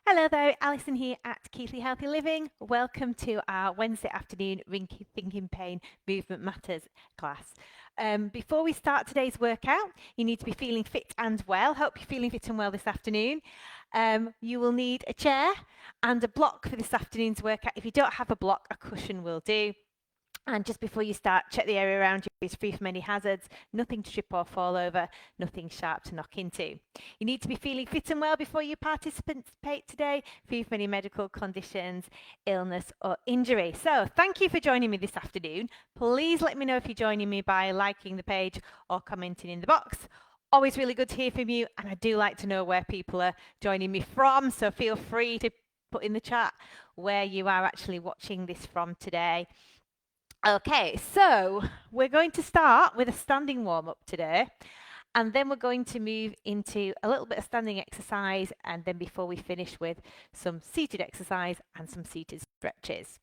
Hello there, Alison here at Keithley Healthy Living. Welcome to our Wednesday afternoon Thinking Pain Movement Matters class. Before we start today's workout, you need to be feeling fit and well. Hope you're feeling fit and well this afternoon. You will need a chair and a block for this afternoon's workout. If you don't have a block, a cushion will do. And just before you start, check the area around you is free from any hazards, nothing to trip or fall over, nothing sharp to knock into. You need to be feeling fit and well before you participate today, free from any medical conditions, illness or injury. So thank you for joining me this afternoon. Please let me know if you're joining me by liking the page or commenting in the box. Always really good to hear from you, and I do like to know where people are joining me from, so feel free to put in the chat where you are actually watching this from today. Okay, so we're going to start with a standing warm-up today, and then we're going to move into a little bit of standing exercise, and then before we finish with some seated exercise and some seated stretches.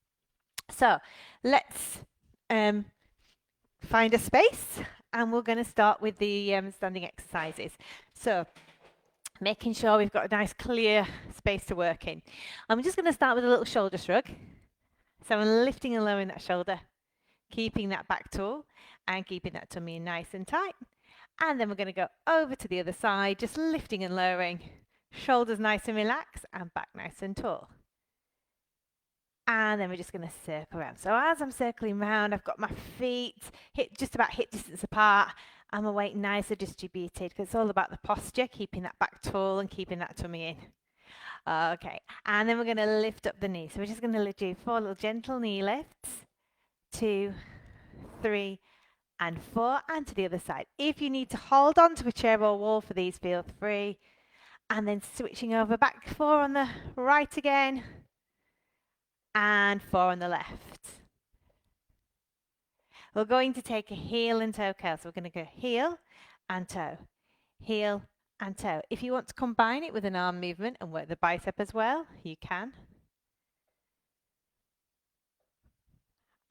So let's find a space, and we're going to start with the standing exercises. So making sure we've got a nice clear space to work in. I'm just going to start with a little shoulder shrug. So I'm lifting and lowering that shoulder, keeping that back tall and keeping that tummy nice and tight. And then we're going to go over to the other side, just lifting and lowering, shoulders nice and relaxed and back nice and tall. And then we're just going to circle around. So as I'm circling around, I've got my feet just about hip distance apart and my weight nice and distributed, because it's all about the posture, keeping that back tall and keeping that tummy in. Okay, and then we're going to lift up the knees. So we're just going to do 4 little gentle knee lifts. 2, 3, and 4, and to the other side. If you need to hold on to a chair or wall for these, feel free. And then switching over back, 4 on the right again, and 4 on the left. We're going to take a heel and toe curl. So we're going to go heel and toe, heel and toe. If you want to combine it with an arm movement and work the bicep as well, you can.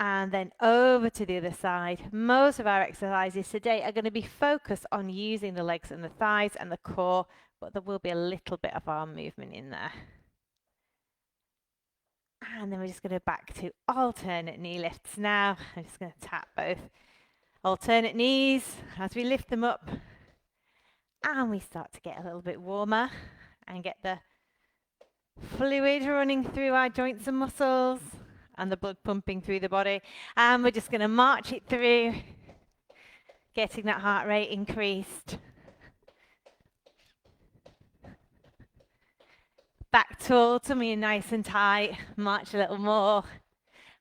And then over to the other side. Most of our exercises today are going to be focused on using the legs and the thighs and the core, but there will be a little bit of arm movement in there. And then we're just going to back to alternate knee lifts now. I'm just going to tap both alternate knees as we lift them up. And we start to get a little bit warmer and get the fluid running through our joints and muscles and the blood pumping through the body. And we're just going to march it through, getting that heart rate increased. Back tall, tummy nice and tight, march a little more.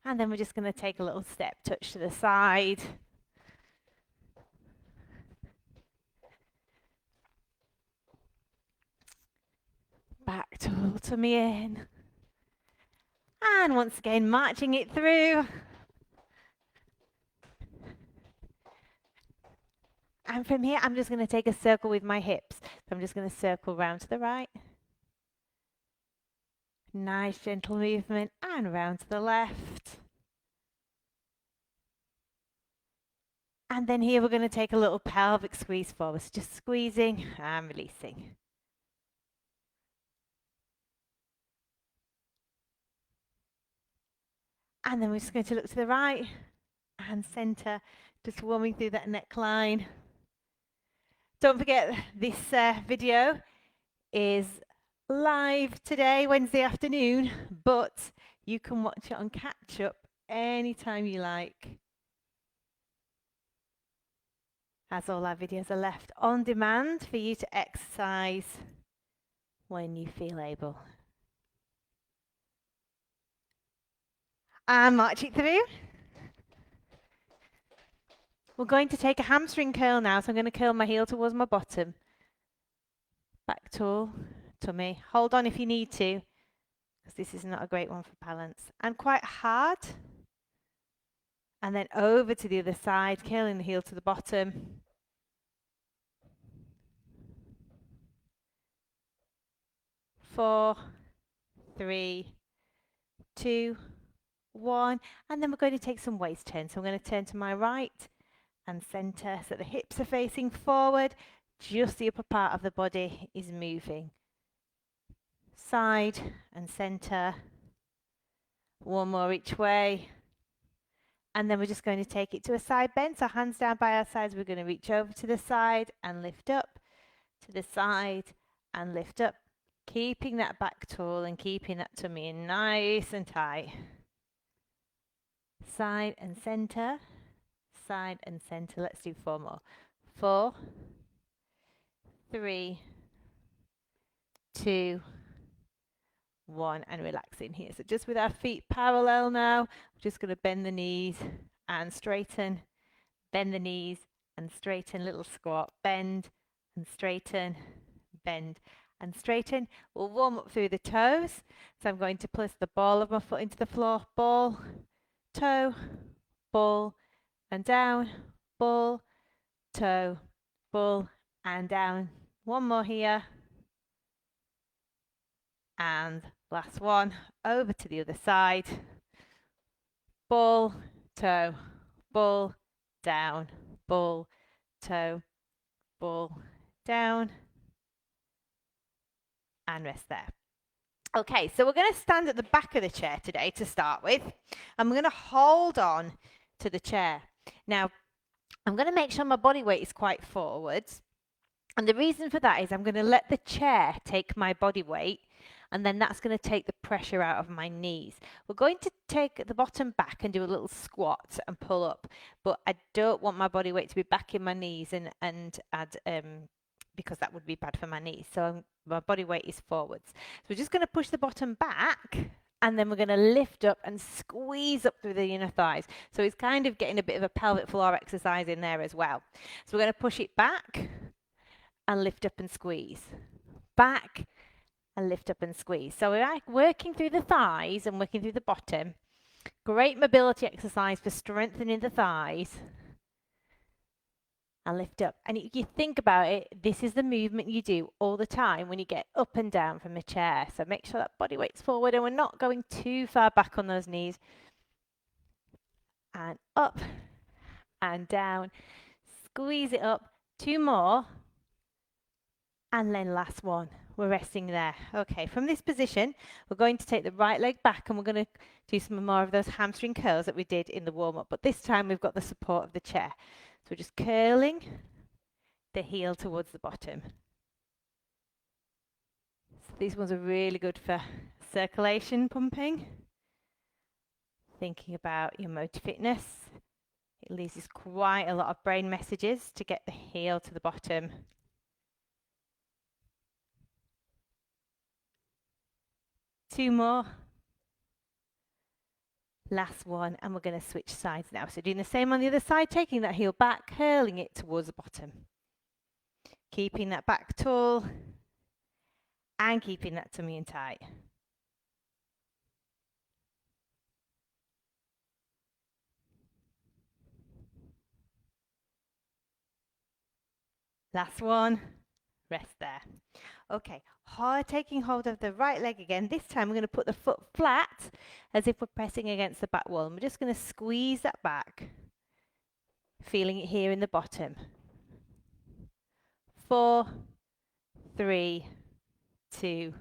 And then we're just going to take a little step, touch to the side. Back tall, tummy in. And once again, marching it through. And from here, I'm just going to take a circle with my hips. So I'm just going to circle round to the right. Nice gentle movement and round to the left. And then here we're going to take a little pelvic squeeze forward. So just squeezing and releasing. And then we're just going to look to the right and center, just warming through that neckline. Don't forget, this video is live today, Wednesday afternoon, but you can watch it on catch up anytime you like, as all our videos are left on demand for you to exercise when you feel able. And march it through. We're going to take a hamstring curl now, so I'm going to curl my heel towards my bottom. Back tall, tummy. Hold on if you need to, because this is not a great one for balance. And quite hard. And then over to the other side, curling the heel to the bottom. Four, 3, 2, 1. And then we're going to take some waist turns. So I'm going to turn to my right and center, so the hips are facing forward, just the upper part of the body is moving. side and center. One more each way. And then we're just going to take it to a side bend. So hands down by our sides, we're going to reach over to the side and lift up, to the side and lift up. Keeping that back tall and keeping that tummy in nice and tight. Side and center, side and center. Let's do 4 more. 4, 3, 2, 1, and relaxing here. So just with our feet parallel now, we're just going to bend the knees and straighten, bend the knees and straighten, little squat, bend and straighten, bend and straighten. We'll warm up through the toes. So I'm going to place the ball of my foot into the floor, ball, toe, ball, and down, ball, toe, ball, and down. One more here. And last one, over to the other side. Ball, toe, ball, down, ball, toe, ball, down, and rest there. Okay, so we're going to stand at the back of the chair today to start with, and we're going to hold on to the chair. Now, I'm going to make sure my body weight is quite forwards, and the reason for that is I'm going to let the chair take my body weight, and then that's going to take the pressure out of my knees. We're going to take the bottom back and do a little squat and pull up, but I don't want my body weight to be back in my knees and add because that would be bad for my knees. So my body weight is forwards. So we're just going to push the bottom back, and then we're going to lift up and squeeze up through the inner thighs. So it's kind of getting a bit of a pelvic floor exercise in there as well. So we're going to push it back and lift up and squeeze. Back and lift up and squeeze. So we're working through the thighs and working through the bottom. Great mobility exercise for strengthening the thighs. And lift up. And if you think about it, this is the movement you do all the time when you get up and down from the chair. So make sure that body weight's forward and we're not going too far back on those knees. And up and down. Squeeze it up. 2 more. And then last one. We're resting there. Okay, from this position, we're going to take the right leg back and we're going to do some more of those hamstring curls that we did in the warm-up. But this time we've got the support of the chair. So we're just curling the heel towards the bottom. So these ones are really good for circulation pumping. Thinking about your motor fitness. It releases quite a lot of brain messages to get the heel to the bottom. Two more. Last one, and we're going to switch sides now. So doing the same on the other side, taking that heel back, curling it towards the bottom. Keeping that back tall and keeping that tummy in tight. Last one, rest there. Okay, taking hold of the right leg again. This time we're going to put the foot flat as if we're pressing against the back wall. And we're just going to squeeze that back, feeling it here in the bottom. 4, 3, 2,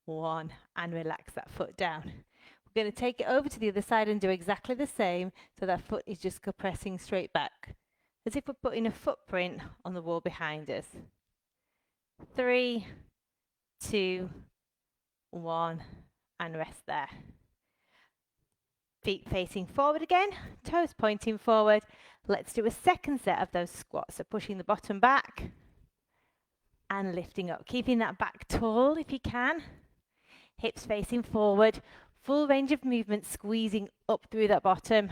1, and relax that foot down. We're going to take it over to the other side and do exactly the same, so that foot is just pressing straight back, as if we're putting a footprint on the wall behind us. 3, 2, 1, and rest there. Feet facing forward again, toes pointing forward. Let's do a second set of those squats. So pushing the bottom back and lifting up, keeping that back tall if you can. Hips facing forward, full range of movement, squeezing up through that bottom.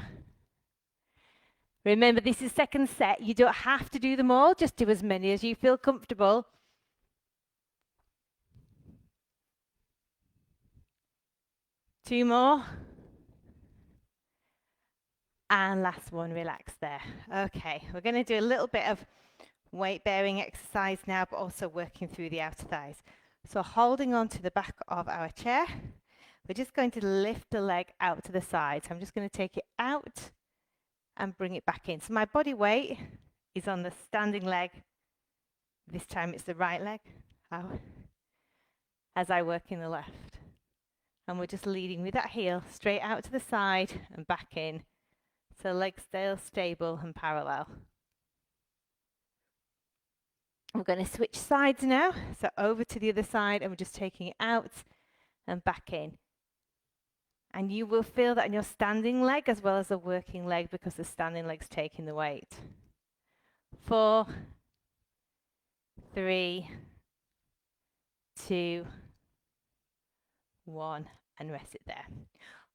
Remember, this is second set. You don't have to do them all, just do as many as you feel comfortable. Two more. And last one, relax there. Okay, we're going to do a little bit of weight-bearing exercise now, but also working through the outer thighs. So holding on to the back of our chair, we're just going to lift the leg out to the side. So I'm just going to take it out and bring it back in. So my body weight is on the standing leg. This time it's the right leg. Out. as I work in the left. And we're just leading with that heel straight out to the side and back in. So legs still stable and parallel. We're going to switch sides now. So over to the other side, and we're just taking it out and back in. And you will feel that in your standing leg as well as the working leg, because the standing leg's taking the weight. 4, 3, 2, 1, and rest it there.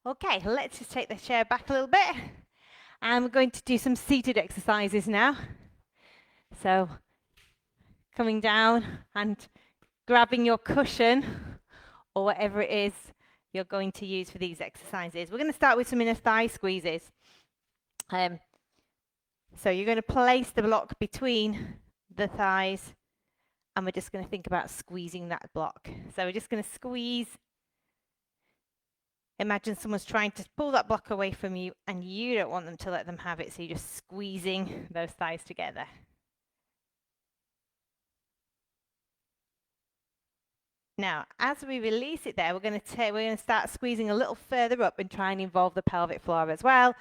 Okay, let's just take the chair back a little bit. And we're going to do some seated exercises now. So coming down and grabbing your cushion or whatever it is you're going to use for these exercises. We're going to start with some inner thigh squeezes. So you're going to place the block between the thighs, and we're just going to think about squeezing that block. So we're just going to squeeze. Imagine someone's trying to pull that block away from you and you don't want them to let them have it, so you're just squeezing those thighs together. Now, as we release it there, we're going to start squeezing a little further up and try and involve the pelvic floor as well,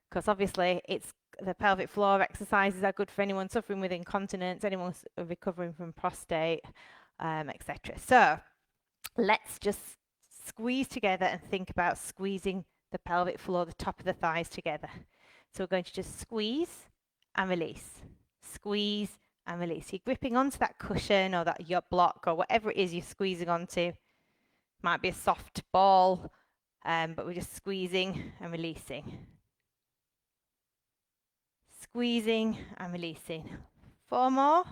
because obviously the pelvic floor exercises are good for anyone suffering with incontinence, anyone recovering from prostate, etc. So let's just squeeze together and think about squeezing the pelvic floor, the top of the thighs together. So we're going to just squeeze and release, squeeze and release. You're gripping onto that cushion or that your block or whatever it is you're squeezing onto. Might be a soft ball, but we're just squeezing and releasing. Squeezing and releasing. 4 more.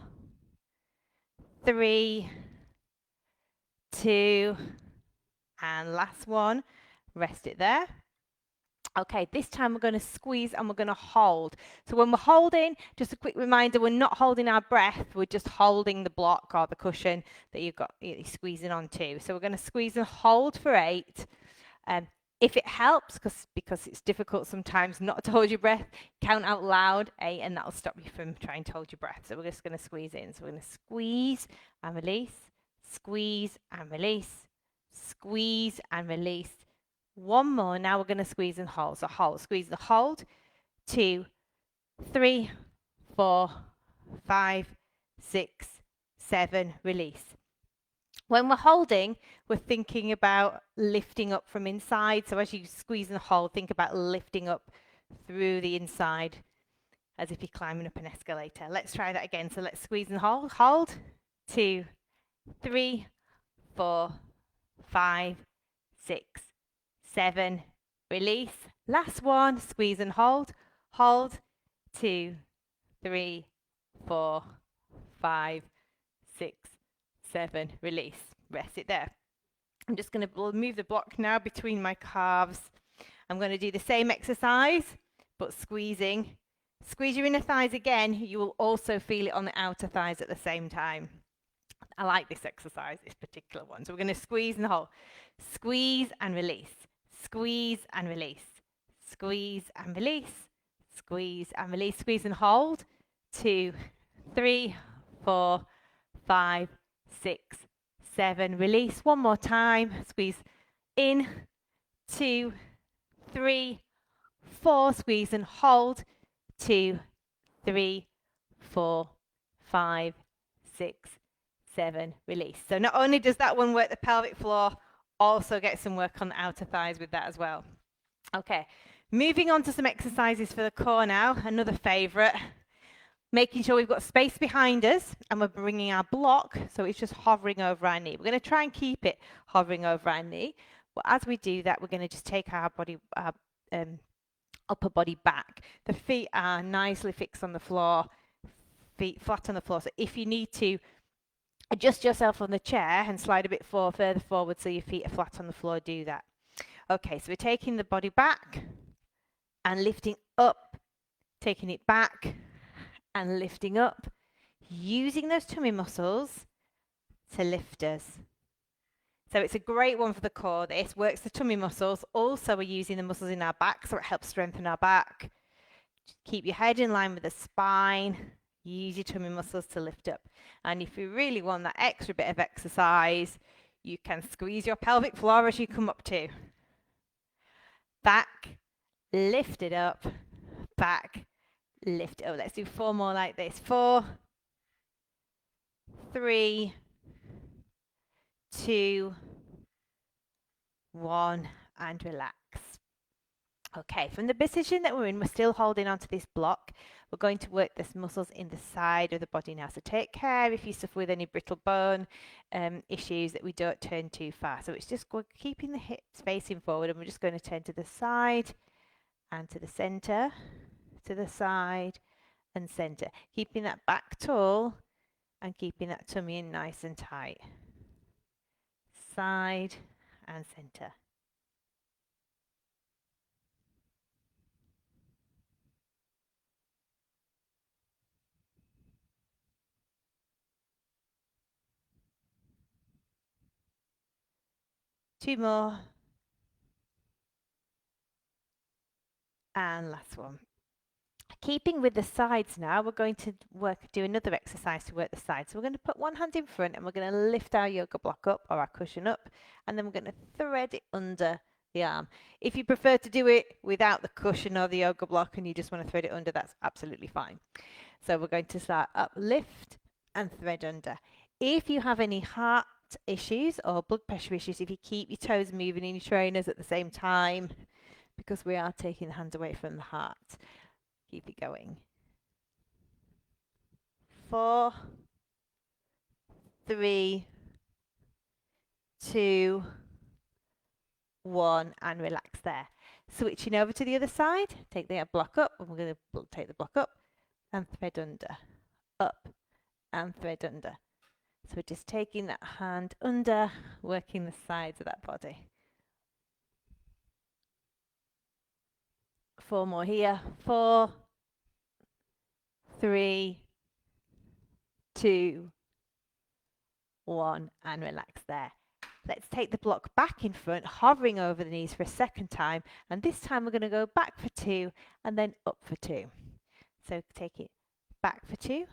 3, 2, and last one. Rest it there. Okay, this time we're going to squeeze and we're going to hold. So when we're holding, just a quick reminder, we're not holding our breath, we're just holding the block or the cushion that you're squeezing onto. So we're going to squeeze and hold for 8. If it helps, because it's difficult sometimes not to hold your breath, count out loud 8, and that'll stop you from trying to hold your breath. So we're just going to squeeze in. So we're going to squeeze and release, squeeze and release, squeeze and release. 1 more. Now we're going to squeeze and hold. So hold, squeeze and hold. 2, 3, 4, 5, 6, 7. Release. When we're holding, we're thinking about lifting up from inside. So as you squeeze and hold, think about lifting up through the inside as if you're climbing up an escalator. Let's try that again. So let's squeeze and hold. Hold. 2, 3, 4, 5, 6, 7. Release. Last one. Squeeze and hold. Hold. 2, 3, 4, 5, 6, 7. Release. Rest it there. I'm just going to move the block now between my calves. I'm going to do the same exercise, but squeezing. Squeeze your inner thighs again. You will also feel it on the outer thighs at the same time. I like this exercise, this particular one. So we're going to squeeze and hold. Squeeze and release. Squeeze and release. Squeeze and release. Squeeze and release. Squeeze and hold. 2, 3, 4, 5, 6, 7. Release. One more time. Squeeze in. 2, 3, 4. Squeeze and hold. 2, 3, 4, 5, 6, 7. Release. So not only does that one work the pelvic floor, also get some work on the outer thighs with that as well. Okay, moving on to some exercises for the core now. Another favorite. Making sure we've got space behind us and we're bringing our block so it's just hovering over our knee. We're going to try and keep it hovering over our knee. But as we do that, we're going to just take our upper body back. The feet are nicely fixed on the floor, feet flat on the floor. So if you need to adjust yourself on the chair and slide a bit further forward so your feet are flat on the floor, do that. Okay, so we're taking the body back and lifting up, taking it back and lifting up, using those tummy muscles to lift us. So it's a great one for the core. This works the tummy muscles. Also, we're using the muscles in our back, so it helps strengthen our back. Just keep your head in line with the spine. Use your tummy muscles to lift up. And if you really want that extra bit of exercise, You can squeeze your pelvic floor as you come up to. Back, lift it up, back, lift it up. Let's do 4 more like this. 4, 3, 2, 1, and relax. Okay, from the position that we're in, we're still holding onto this block. We're going to work the muscles in the side of the body now. So take care if you suffer with any brittle bone issues that we don't turn too far. So it's just keeping the hips facing forward, and we're just going to turn to the side and to the center, to the side and center. Keeping that back tall and keeping that tummy in nice and tight. Side and center. Two more. And last one. Keeping with the sides now, we're going to do another exercise to work the sides. So we're going to put one hand in front and we're going to lift our yoga block up or our cushion up, and then we're going to thread it under the arm. If you prefer to do it without the cushion or the yoga block and you just want to thread it under, that's absolutely fine. So we're going to start up, lift and thread under. If you have any heart issues or blood pressure issues, if you keep your toes moving in your trainers at the same time, because we are taking the hands away from the heart. Keep it going. 4, 3, 2, 1, and relax there. Switching over to the other side, take the block up, and we're going to take the block up and thread under, up and thread under. So we're just taking that hand under, working the sides of that body. 4 more here. 4, 3, 2, 1, and relax there. Let's take the block back in front, hovering over the knees for a second time, and this time we're going to go back for 2 and then up for 2. So take it back for 2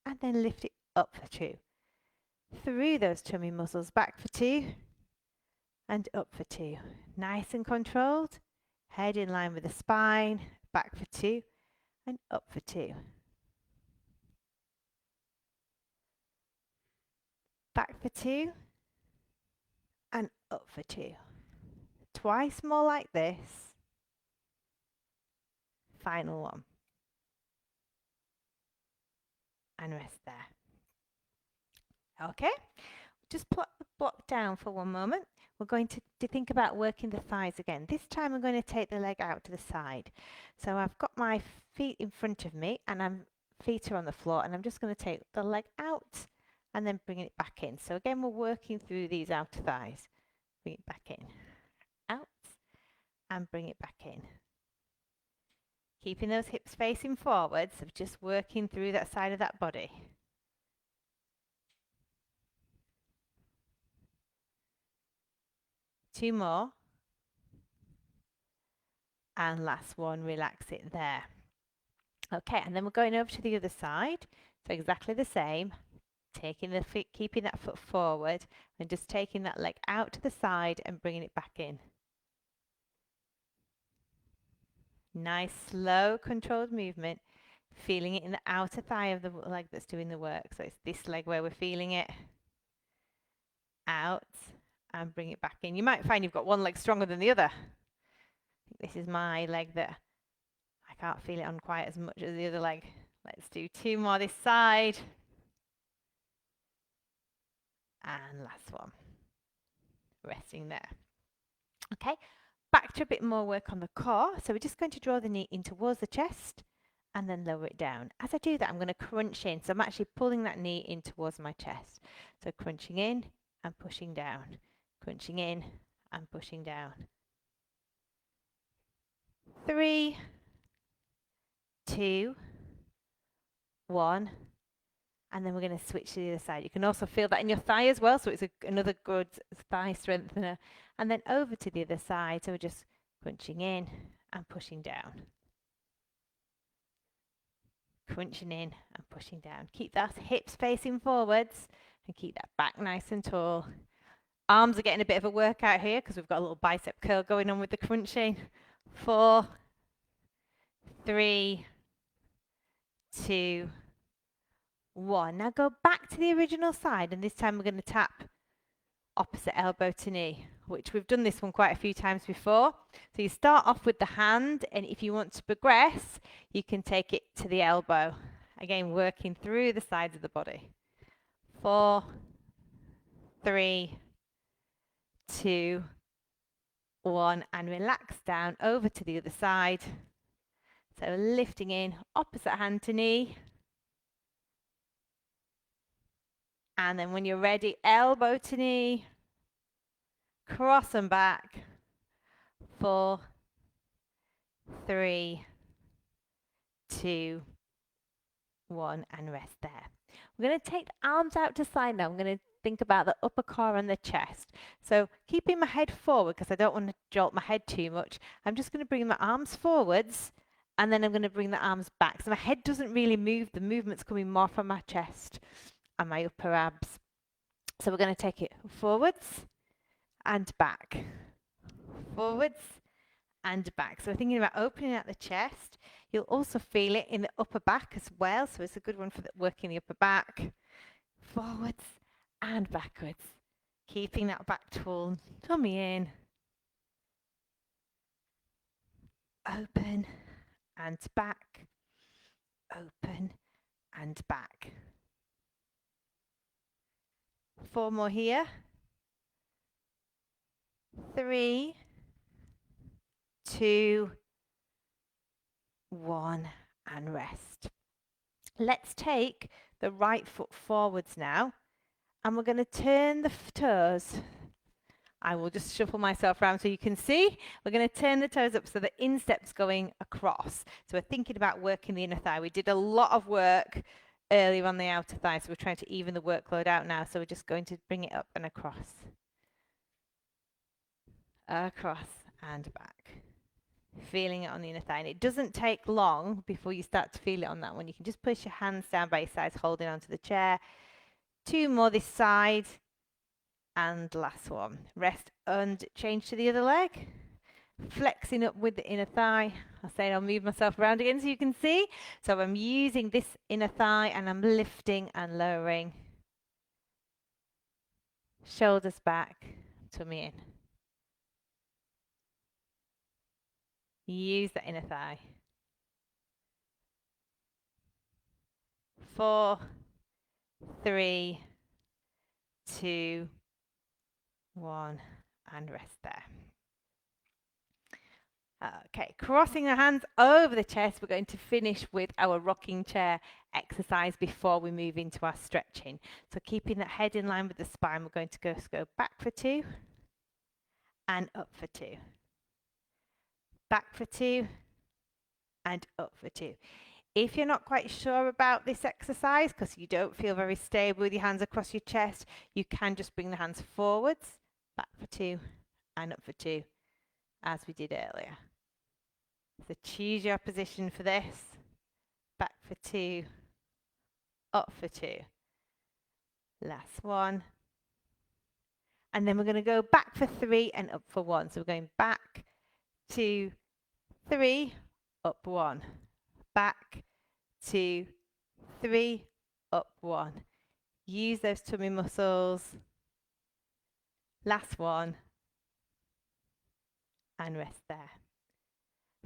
and then lift it up for 2. Through those tummy muscles, back for 2 and up for 2. Nice and controlled. Head in line with the spine, back for 2 and up for 2. Back for 2 and up for 2. Twice more like this. Final one. And rest there. Okay, just put the block down for one moment. We're going to think about working the thighs again. This time I'm going to take the leg out to the side. So I've got my feet in front of me and feet are on the floor, and I'm just going to take the leg out and then bring it back in. So again, we're working through these outer thighs. Bring it back in, out and bring it back in. Keeping those hips facing forward, so just working through that side of that body. Two more. And last one, relax it there. Okay, and then we're going over to the other side. So exactly the same. Taking the feet, keeping that foot forward and just taking that leg out to the side and bringing it back in. Nice, slow, controlled movement. Feeling it in the outer thigh of the leg that's doing the work. So it's this leg where we're feeling it. Out and bring it back in. You might find you've got one leg stronger than the other. This is my leg that I can't feel it on quite as much as the other leg. Let's do 2 more this side. And last one. Resting there. Okay, back to a bit more work on the core. So we're just going to draw the knee in towards the chest and then lower it down. As I do that, I'm going to crunch in. So I'm actually pulling that knee in towards my chest. So crunching in and pushing down. Crunching in and pushing down. 3, 2, 1. And then we're going to switch to the other side. You can also feel that in your thigh as well. So it's another good thigh strengthener. And then over to the other side. So we're just crunching in and pushing down. Crunching in and pushing down. Keep that hips facing forwards and keep that back nice and tall. Arms are getting a bit of a workout here because we've got a little bicep curl going on with the crunching. 4, 3, 2, 1. Now go back to the original side, and this time we're going to tap opposite elbow to knee, which we've done this one quite a few times before. So you start off with the hand, and if you want to progress, you can take it to the elbow. Again, working through the sides of the body. 4, 3, 2, 1, and relax down over to the other side. So lifting in, opposite hand to knee. And then when you're ready, elbow to knee. Cross and back. 4, 3, 2, 1, and rest there. We're going to take the arms out to side now. I'm going to think about the upper core and the chest. So keeping my head forward because I don't want to jolt my head too much. I'm just going to bring my arms forwards and then I'm going to bring the arms back. So my head doesn't really move. The movement's coming more from my chest and my upper abs. So we're going to take it forwards and back. Forwards and back. So we're thinking about opening out the chest. You'll also feel it in the upper back as well. So it's a good one for working the upper back. Forwards and backwards. Keeping that back tall, tummy in. Open and back. Open and back. 4 more here. 3, 2, 1, and rest. Let's take the right foot forwards now, and we're going to turn the toes. I will just shuffle myself around so you can see. We're going to turn the toes up so the instep's going across. So we're thinking about working the inner thigh. We did a lot of work earlier on the outer thigh, so we're trying to even the workload out now. So we're just going to bring it up and across. Across and back. Feeling it on the inner thigh. And it doesn't take long before you start to feel it on that one. You can just push your hands down by your sides, holding onto the chair. 2 more this side. And last one. Rest and change to the other leg. Flexing up with the inner thigh. I'll move myself around again so you can see. So I'm using this inner thigh and I'm lifting and lowering. Shoulders back, tummy in. Use the inner thigh. 4, 3, 2, 1, and rest there. Okay, crossing the hands over the chest, we're going to finish with our rocking chair exercise before we move into our stretching. So keeping that head in line with the spine, we're going to go back for 2 and up for 2. Back for 2 and up for 2. If you're not quite sure about this exercise because you don't feel very stable with your hands across your chest, you can just bring the hands forwards, back for 2 and up for 2 as we did earlier. So choose your position for this. Back for 2, up for 2. Last one. And then we're going to go back for 3 and up for 1. So we're going back, 2, 3, up 1. Back, 2, 3, up 1. Use those tummy muscles. Last one. And rest there.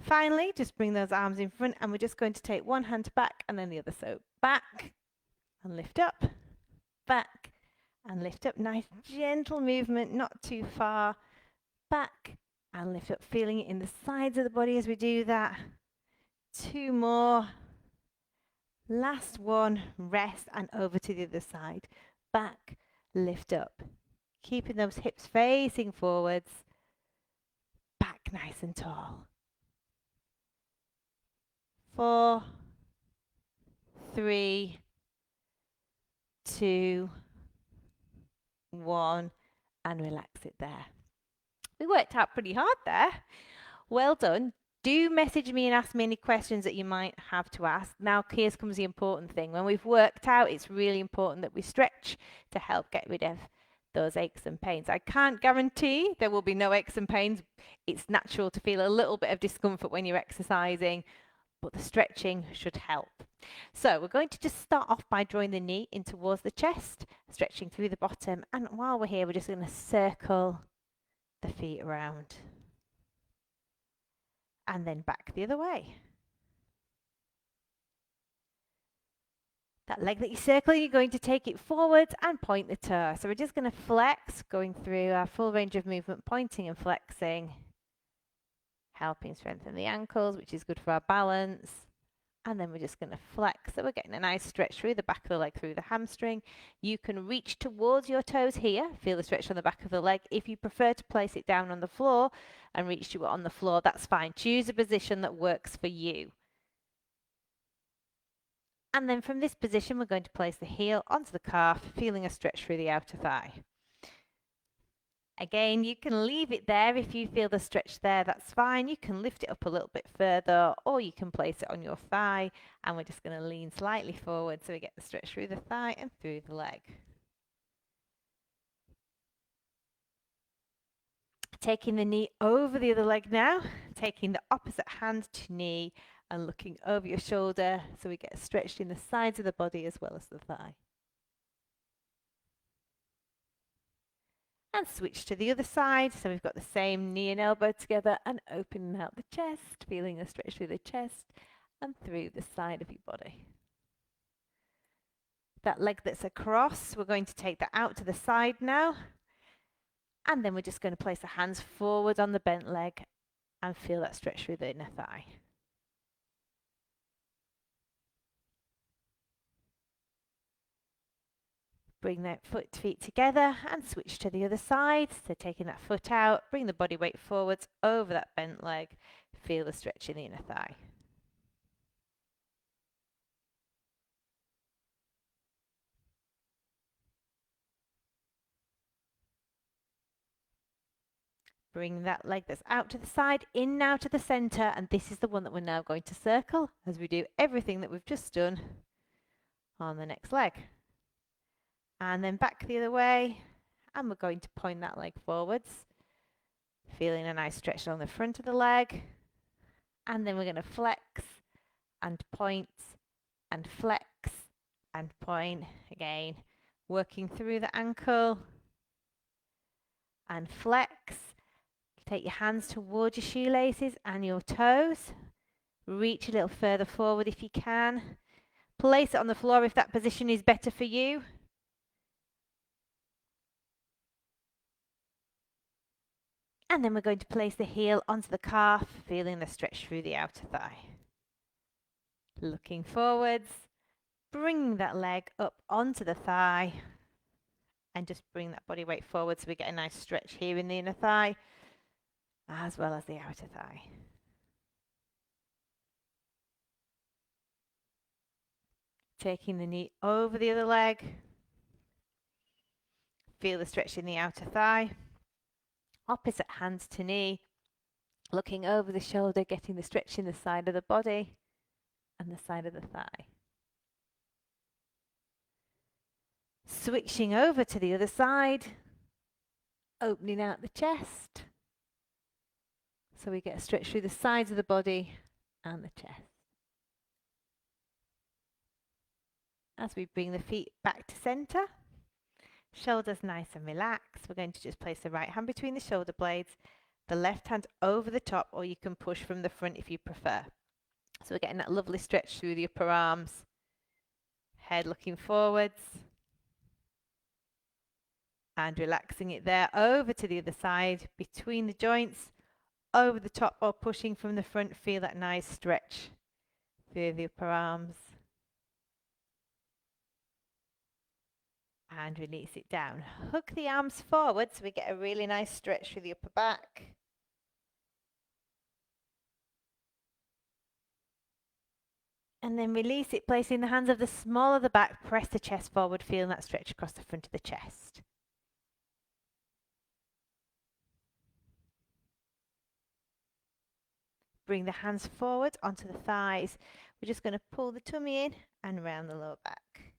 Finally, just bring those arms in front and we're just going to take one hand back and then the other. So back and lift up, back and lift up. Nice gentle movement, not too far. Back and lift up, feeling it in the sides of the body as we do that. 2 more. Last one, rest and over to the other side. Back, lift up. Keeping those hips facing forwards. Back nice and tall. 4, 3, 2, 1, and relax it there. We worked out pretty hard there. Well done. Do message me and ask me any questions that you might have to ask. Now, here comes the important thing. When we've worked out, it's really important that we stretch to help get rid of those aches and pains. I can't guarantee there will be no aches and pains. It's natural to feel a little bit of discomfort when you're exercising, but the stretching should help. So we're going to just start off by drawing the knee in towards the chest, stretching through the bottom, and while we're here, we're just going to circle the feet around and then back the other way. That leg that you're circling, you're going to take it forwards and point the toe. So we're just going to flex, going through our full range of movement, pointing and flexing, helping strengthen the ankles, which is good for our balance. And then we're just going to flex. So we're getting a nice stretch through the back of the leg, through the hamstring. You can reach towards your toes here. Feel the stretch on the back of the leg. If you prefer to place it down on the floor and reach to it on the floor, that's fine. Choose a position that works for you. And then from this position, we're going to place the heel onto the calf, feeling a stretch through the outer thigh. Again, you can leave it there if you feel the stretch there, that's fine. You can lift it up a little bit further, or you can place it on your thigh, and we're just going to lean slightly forward so we get the stretch through the thigh and through the leg. Taking the knee over the other leg now, taking the opposite hand to knee and looking over your shoulder so we get stretched in the sides of the body as well as the thigh. And switch to the other side. So we've got the same knee and elbow together and opening out the chest, feeling a stretch through the chest and through the side of your body. That leg that's across, we're going to take that out to the side now. And then we're just going to place the hands forward on the bent leg and feel that stretch through the inner thigh. Bring that feet together and switch to the other side. So taking that foot out, bring the body weight forwards over that bent leg. Feel the stretch in the inner thigh. Bring that leg that's out to the side, in now to the center, and this is the one that we're now going to circle as we do everything that we've just done on the next leg. And then back the other way, and we're going to point that leg forwards, feeling a nice stretch along the front of the leg, and then we're going to flex and point and flex and point again, working through the ankle and flex. Take your hands towards your shoelaces and your toes. Reach a little further forward if you can. Place it on the floor if that position is better for you. And then we're going to place the heel onto the calf, feeling the stretch through the outer thigh. Looking forwards, bring that leg up onto the thigh and just bring that body weight forward so we get a nice stretch here in the inner thigh as well as the outer thigh. Taking the knee over the other leg. Feel the stretch in the outer thigh. Opposite hands to knee. Looking over the shoulder, getting the stretch in the side of the body and the side of the thigh. Switching over to the other side. Opening out the chest. So we get a stretch through the sides of the body and the chest. As we bring the feet back to center, shoulders nice and relaxed, we're going to just place the right hand between the shoulder blades, the left hand over the top, or you can push from the front if you prefer. So we're getting that lovely stretch through the upper arms, head looking forwards, and relaxing it there over to the other side, between the joints, over the top or pushing from the front. Feel that nice stretch through the upper arms. And release it down. Hook the arms forward so we get a really nice stretch through the upper back. And then release it, placing the hands of the small of the back, press the chest forward, feeling that stretch across the front of the chest. Bring the hands forward onto the thighs. We're just going to pull the tummy in and round the lower back.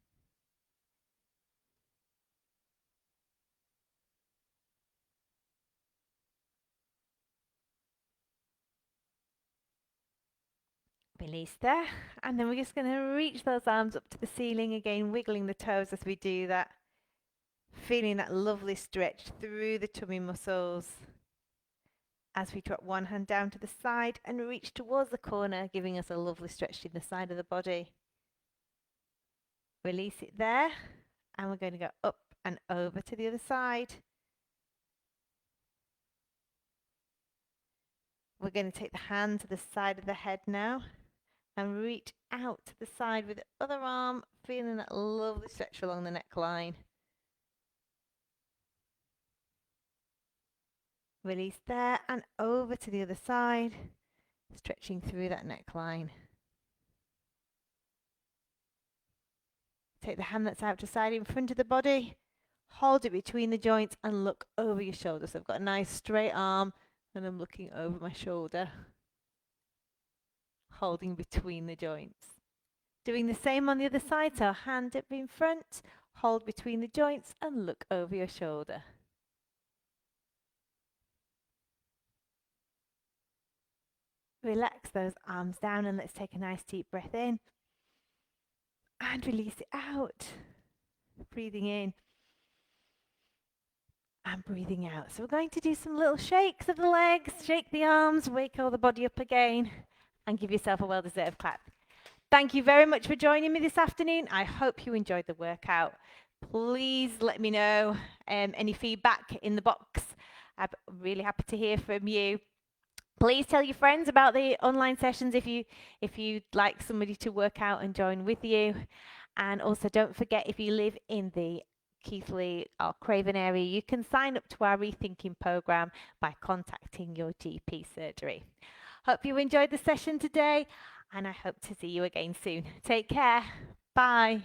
Release there. And then we're just going to reach those arms up to the ceiling again, wiggling the toes as we do that. Feeling that lovely stretch through the tummy muscles. As we drop one hand down to the side and reach towards the corner, giving us a lovely stretch in the side of the body. Release it there. And we're going to go up and over to the other side. We're going to take the hand to the side of the head now and reach out to the side with the other arm, feeling that lovely stretch along the neckline. Release there and over to the other side, stretching through that neckline. Take the hand that's out to side in front of the body, hold it between the joints and look over your shoulder. So I've got a nice straight arm and I'm looking over my shoulder, holding between the joints. Doing the same on the other side, so hand up in front, hold between the joints and look over your shoulder. Relax those arms down and let's take a nice deep breath in and release it out. Breathing in and breathing out. So we're going to do some little shakes of the legs, shake the arms, wake all the body up again and give yourself a well-deserved clap. Thank you very much for joining me this afternoon. I hope you enjoyed the workout. Please let me know any feedback in the box. I'm really happy to hear from you. Please tell your friends about the online sessions if you'd like somebody to work out and join with you. And also don't forget, if you live in the Keighley or Craven area, you can sign up to our Rethinking programme by contacting your GP surgery. Hope you enjoyed the session today and I hope to see you again soon. Take care. Bye.